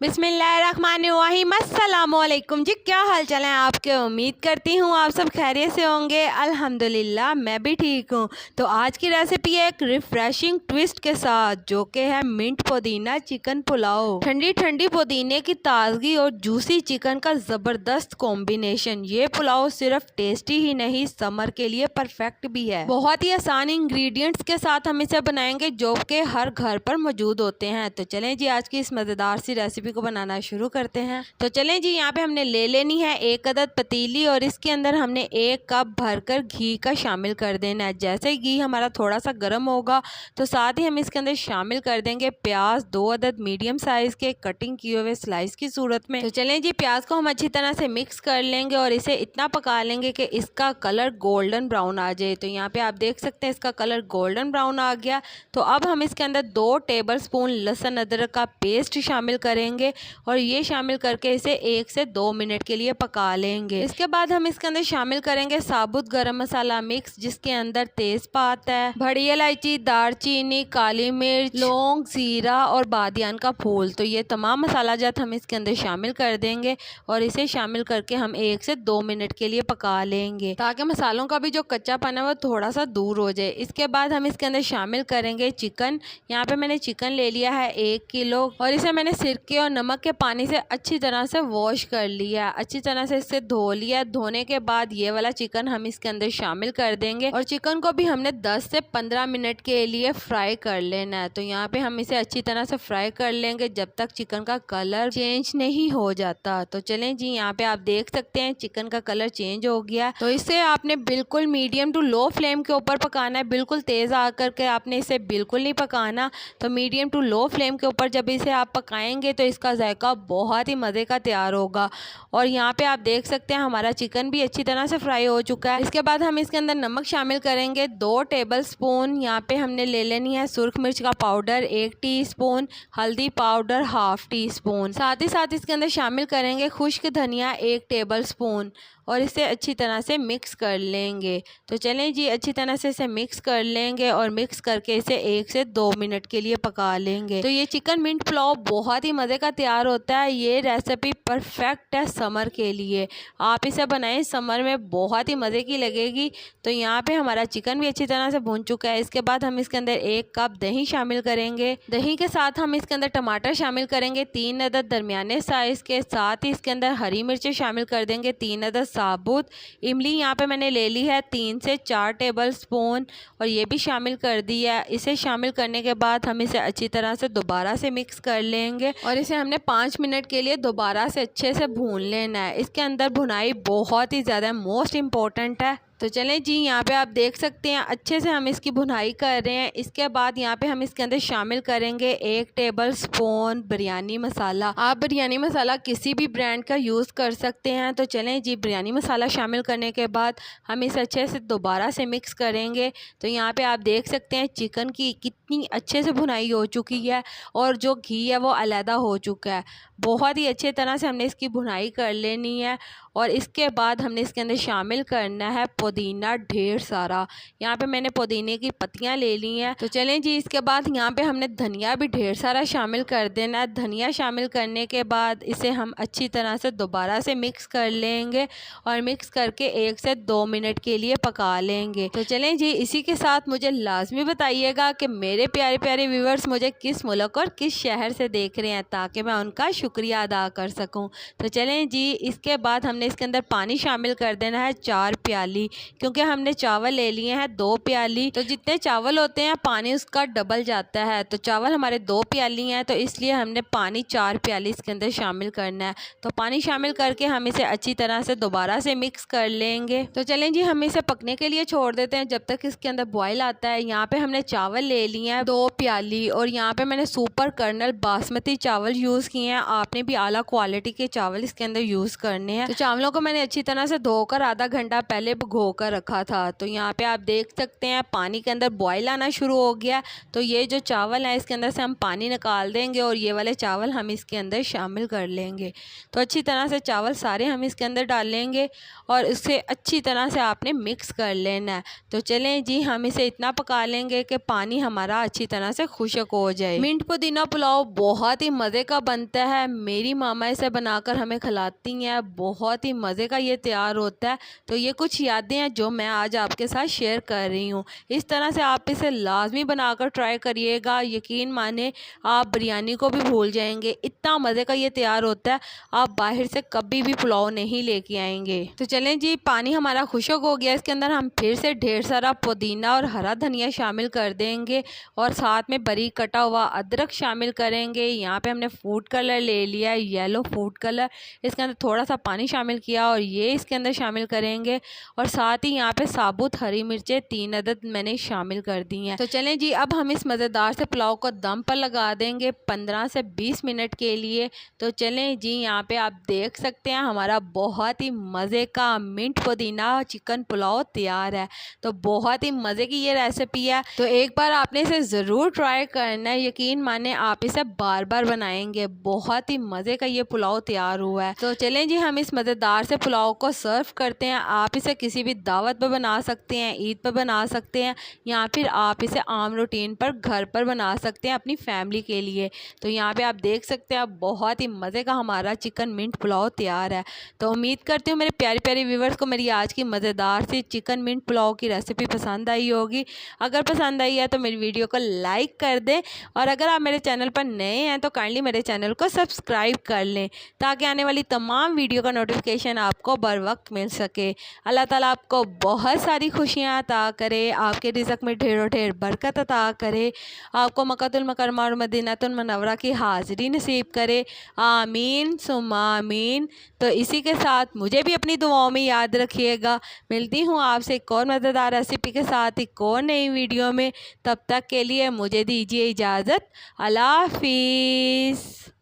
बिस्मिल्लाहिर्रहमानिर्रहीम। अस्सलामुअलैकुम जी, क्या हाल चाल है आपके। उम्मीद करती हूँ आप सब खैरियत से होंगे। अल्हम्दुलिल्लाह मैं भी ठीक हूँ। तो आज की रेसिपी है एक रिफ्रेशिंग ट्विस्ट के साथ, जो कि है मिंट पुदीना चिकन पुलाव। ठंडी ठंडी पुदीने की ताजगी और जूसी चिकन का ज़बरदस्त कॉम्बिनेशन। ये पुलाव सिर्फ टेस्टी ही नहीं, समर के लिए परफेक्ट भी है। बहुत ही आसान इंग्रेडिएंट्स के साथ हम इसे बनाएंगे, जो कि हर घर पर मौजूद होते हैं। तो चलें जी, आज की इस मज़ेदार सी रेसिपी को बनाना शुरू करते हैं। तो चलें जी, यहाँ पे हमने ले लेनी है एक अदद पतीली और इसके अंदर हमने 1 कप भरकर घी का शामिल कर देना है। जैसे ही घी हमारा थोड़ा सा गर्म होगा तो साथ ही हम इसके अंदर शामिल कर देंगे प्याज, 2 अदद मीडियम साइज के कटिंग किए हुए स्लाइस की सूरत में। तो चलें जी, प्याज को हम अच्छी तरह से मिक्स कर लेंगे और इसे इतना पका लेंगे कि इसका कलर गोल्डन ब्राउन आ जाए। तो यहाँ पे आप देख सकते हैं इसका कलर गोल्डन ब्राउन आ गया। तो अब हम इसके अंदर 2 टेबल स्पून लहसुन अदरक का पेस्ट शामिल करेंगे और ये शामिल करके इसे 1 से 2 मिनट के लिए पका लेंगे। इसके बाद हम इसके अंदर शामिल करेंगे साबुत गरम मसाला मिक्स, जिसके अंदर तेजपात है, बड़ी इलायची, दालचीनी, काली मिर्च, लौंग, जीरा और बादियान का फूल। तो ये तमाम मसाला जात हम इसके अंदर शामिल कर देंगे और इसे शामिल करके हम 1 से 2 मिनट के लिए पका लेंगे, ताकि मसालों का भी जो कच्चापन है वो थोड़ा सा दूर हो जाए। इसके बाद हम इसके अंदर शामिल करेंगे चिकन। यहाँ पे मैंने चिकन ले लिया है 1 किलो और इसे मैंने सिरके और नमक के पानी से अच्छी तरह से वॉश कर लिया, अच्छी तरह से इसे धो लिया। धोने के बाद ये वाला चिकन हम इसके अंदर शामिल कर देंगे और चिकन को भी हमने 10 से 15 मिनट के लिए फ्राई कर लेना है। तो यहाँ पे हम इसे अच्छी तरह से फ्राई कर लेंगे जब तक चिकन का कलर चेंज नहीं हो जाता। तो चलें जी, यहाँ पे आप देख सकते हैं चिकन का कलर चेंज हो गया। तो इसे आपने बिल्कुल मीडियम टू लो फ्लेम के ऊपर पकाना है, बिल्कुल तेज आग करके आपने इसे बिल्कुल नहीं पकाना। तो मीडियम टू लो फ्लेम के ऊपर जब इसे आप पकाएंगे तो इसका जायका बहुत ही मज़े का तैयार होगा। और यहाँ पे आप देख सकते हैं हमारा चिकन भी अच्छी तरह से फ्राई हो चुका है। इसके बाद हम इसके अंदर नमक शामिल करेंगे 2 टेबल स्पून। यहाँ पे हमने ले लेनी है सुर्ख मिर्च का पाउडर 1 टीस्पून, हल्दी पाउडर 1/2 टीस्पून। साथ ही साथ इसके अंदर शामिल करेंगे खुश्क धनिया 1 टेबल स्पून और इसे अच्छी तरह से मिक्स कर लेंगे। तो चलें जी, अच्छी तरह से इसे मिक्स कर लेंगे और मिक्स करके इसे 1 से 2 मिनट के लिए पका लेंगे। तो ये चिकन मिंट पुलाव बहुत ही मज़े का तैयार होता है। ये रेसिपी परफेक्ट है समर के लिए, आप इसे बनाएं, समर में बहुत ही मज़े की लगेगी। तो यहाँ पे हमारा चिकन भी अच्छी तरह से भून चुका है। इसके बाद हम इसके अंदर 1 कप दही शामिल करेंगे। दही के साथ हम इसके अंदर टमाटर शामिल करेंगे 3 अदद दरमियाने साइज़ के। साथ ही इसके अंदर हरी मिर्चें शामिल कर देंगे 3 अदद साबुत। इमली यहाँ पे मैंने ले ली है 3 से 4 टेबल स्पून और ये भी शामिल कर दिया। इसे शामिल करने के बाद हम इसे अच्छी तरह से दोबारा से मिक्स कर लेंगे और इसे हमने 5 मिनट के लिए दोबारा से अच्छे से भून लेना है। इसके अंदर भुनाई बहुत ही ज़्यादा मोस्ट इम्पोर्टेंट है। तो चलें जी, यहाँ पे आप देख सकते हैं अच्छे से हम इसकी भुनाई कर रहे हैं। इसके बाद यहाँ पे हम इसके अंदर शामिल करेंगे 1 टेबल स्पून बिरयानी मसाला। आप बिरयानी मसाला किसी भी ब्रांड का यूज़ कर सकते हैं। तो चलें जी, बिरयानी मसाला शामिल करने के बाद हम इसे अच्छे से दोबारा से मिक्स करेंगे। तो यहाँ पे आप देख सकते हैं चिकन की कितनी अच्छे से भुनाई हो चुकी है और जो घी है वो अलहदा हो चुका है। बहुत ही अच्छे तरह से हमने इसकी भुनाई कर लेनी है और इसके बाद हमने इसके अंदर शामिल करना है पुदीना ढेर सारा। यहाँ पे मैंने पुदीने की पत्तियाँ ले ली हैं। तो चलें जी, इसके बाद यहाँ पे हमने धनिया भी ढेर सारा शामिल कर देना है। धनिया शामिल करने के बाद इसे हम अच्छी तरह से दोबारा से मिक्स कर लेंगे और मिक्स करके 1 से 2 मिनट के लिए पका लेंगे। तो चलें जी, इसी के साथ मुझे लाजमी बताइएगा कि मेरे प्यारे प्यारे व्यूवर्स मुझे किस मुल्क और किस शहर से देख रहे हैं, ताकि मैं उनका शुक्रिया अदा कर सकूँ। तो चलें जी, इसके बाद हमने इसके अंदर पानी शामिल कर देना है 4 प्याली, क्योंकि हमने चावल ले लिए हैं 2 प्याली। तो जितने चावल होते हैं पानी उसका डबल जाता है। तो चावल हमारे 2 प्याली हैं, तो इसलिए हमने पानी 4 प्याली इसके अंदर शामिल करना है। तो पानी शामिल करके हम इसे अच्छी तरह से दोबारा से मिक्स कर लेंगे। तो चलें जी, हम इसे पकने के लिए छोड़ देते हैं जब तक इसके अंदर बॉयल आता है। यहाँ पे हमने चावल ले लिए हैं 2 प्याली और यहाँ पे मैंने सुपर कर्नल बासमती चावल यूज़ किए हैं। आपने भी आला क्वालिटी के चावल इसके अंदर यूज़ करने हैं। तो चावलों को मैंने अच्छी तरह से धोकर आधा घंटा पहले भिगो कर रखा था। तो यहाँ पे आप देख सकते हैं पानी के अंदर बॉयल आना शुरू हो गया। तो ये जो चावल है इसके अंदर से हम पानी निकाल देंगे और ये वाले चावल हम इसके अंदर शामिल कर लेंगे। तो अच्छी तरह से चावल सारे हम इसके अंदर डालेंगे और इसे अच्छी तरह से आपने मिक्स कर लेना है। तो चलें जी, हम इसे इतना पका लेंगे कि पानी हमारा हमारा अच्छी तरह से खुश्क हो जाए। मिंट पुदीना पुलाव बहुत ही मज़े का बनता है। मेरी मामा इसे बनाकर हमें खिलाती हैं, बहुत ही मज़े का ये तैयार होता है। तो ये कुछ यादें हैं जो मैं आज आपके साथ शेयर कर रही हूँ। इस तरह से आप इसे लाजमी बनाकर ट्राई करिएगा, यकीन माने आप बिरयानी को भी भूल जाएंगे, इतना मज़े का ये तैयार होता है। आप बाहर से कभी भी पुलाव नहीं लेके आएंगे। तो चलें जी, पानी हमारा खुश्क हो गया, इसके अंदर हम फिर से ढेर सारा पुदीना और हरा धनिया शामिल कर देंगे और साथ में बारीक कटा हुआ अदरक शामिल करेंगे। यहाँ पे हमने फूड कलर ले लिया है, येलो फूड कलर। इसके अंदर थोड़ा सा पानी शामिल किया और ये इसके अंदर शामिल करेंगे और साथ ही यहाँ पे साबुत हरी मिर्चें 3 अदद मैंने शामिल कर दी हैं। तो चलें जी, अब हम इस मज़ेदार से पुलाव को दम पर लगा देंगे 15 से 20 मिनट के लिए। तो चलें जी, यहाँ पे आप देख सकते हैं हमारा बहुत ही मज़े का मिंट पुदीना चिकन पुलाव तैयार है। तो बहुत ही मज़े की ये रेसिपी है, तो एक बार आपने इसे ज़रूर ट्राई करना है, यकीन माने आप इसे बार बार बनाएंगे। बहुत ही मज़े का ये पुलाव तैयार हुआ है। तो चलें जी, हम इस मज़ेदार से पुलाव को सर्व करते हैं। आप इसे किसी भी दावत पर बना सकते हैं, ईद पर बना सकते हैं, या फिर आप इसे आम रूटीन पर घर पर बना सकते हैं अपनी फैमिली के लिए। तो यहाँ पे आप देख सकते हैं बहुत ही मज़े का हमारा चिकन मिंट पुलाव तैयार है। तो उम्मीद करती हूँ मेरे प्यारे प्यारे व्यूवर्स को मेरी आज की मज़ेदार सी चिकन मिंट पुलाव की रेसिपी पसंद आई होगी। अगर पसंद आई है तो मेरी वीडियो को लाइक कर दें और अगर आप मेरे चैनल पर नए हैं तो काइंडली मेरे चैनल को सब्सक्राइब कर लें ताकि आने वाली तमाम वीडियो का नोटिफिकेशन आपको बर वक्त मिल सके। अल्लाह ताला आपको बहुत सारी खुशियाँ अता करे, आपके रिज़्क़ में ढेरों ढेर बरकत अता करे, आपको मक्कातुल मुकर्रमा और मदीनातुल मुनव्वरा की हाज़िरी नसीब करे। आमीन सुम्मा आमीन। तो इसी के साथ मुझे भी अपनी दुआओं में याद रखिएगा। मिलती हूँ आपसे एक और मज़ेदार रेसिपी के साथ एक और नई वीडियो में। तब तक के लिए मुझे दीजिए इजाज़त। अल्लाह हाफ़िज़।